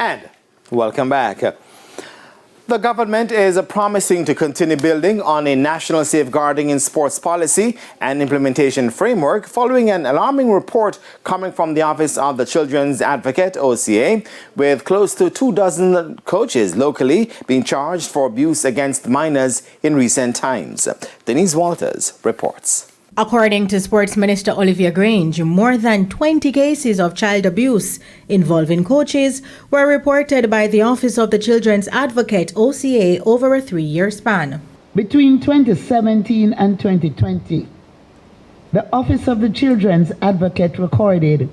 And welcome back. The government is promising to continue building on a national safeguarding in sports policy and implementation framework following an alarming report coming from the Office of the Children's Advocate, OCA, with close to 24 coaches locally being charged for abuse against minors in recent times. Denise Walters reports. According to Sports Minister Olivia Grange, more than 20 cases of child abuse involving coaches were reported by the Office of the Children's Advocate, OCA, over a 3-year span. Between 2017 and 2020, the Office of the Children's Advocate recorded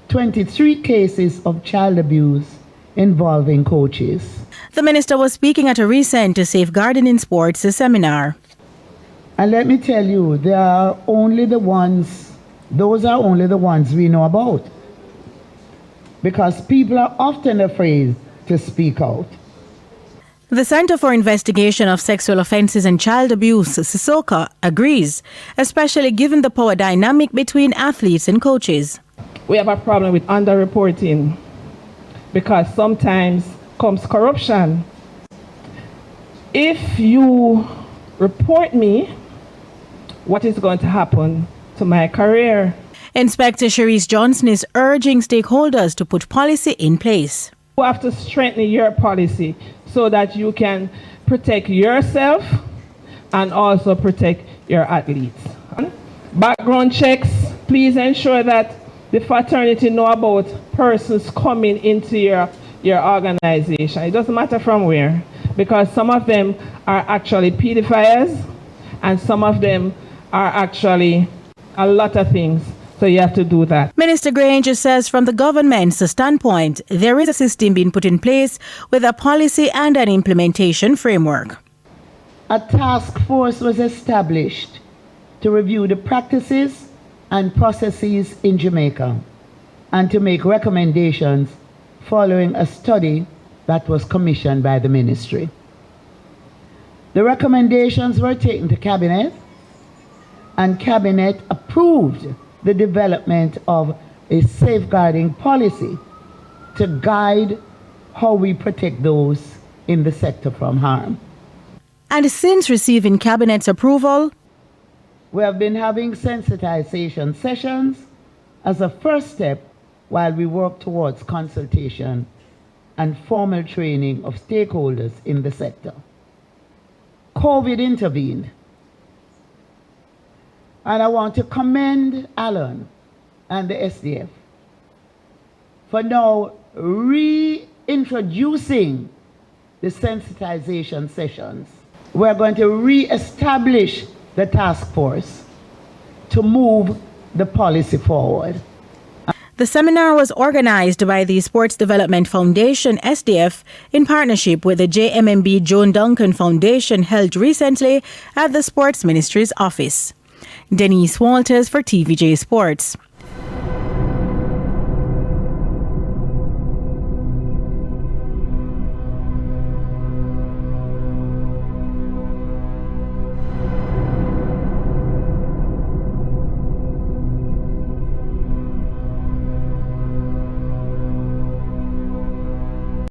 23 cases of child abuse involving coaches. The minister was speaking at a recent Safeguarding in Sports seminar. And let me tell you, those are only the ones we know about. Because people are often afraid to speak out. The Center for Investigation of Sexual Offences and Child Abuse, CISOCA, agrees, especially given the power dynamic between athletes and coaches. We have a problem with underreporting because sometimes comes corruption. If you report me, what is going to happen to my career? Inspector Cherise Johnson is urging stakeholders to put policy in place. You have to strengthen your policy so that you can protect yourself and also protect your athletes. Background checks, please ensure that the fraternity know about persons coming into your organization. It doesn't matter from where, because some of them are actually pedophiles and some of them are actually a lot of things. So you have to do that. Minister Granger says from the government's standpoint, there is a system being put in place with a policy and an implementation framework. A task force was established to review the practices and processes in Jamaica and to make recommendations following a study that was commissioned by the ministry. The recommendations were taken to Cabinet, and Cabinet approved the development of a safeguarding policy to guide how we protect those in the sector from harm. And since receiving Cabinet's approval, we have been having sensitization sessions as a first step while we work towards consultation and formal training of stakeholders in the sector. COVID intervened. And I want to commend Alan and the SDF for now reintroducing the sensitization sessions. We're going to re-establish the task force to move the policy forward. The seminar was organized by the Sports Development Foundation, SDF, in partnership with the JMMB Joan Duncan Foundation, held recently at the Sports Ministry's office. Denise Walters for TVJ Sports.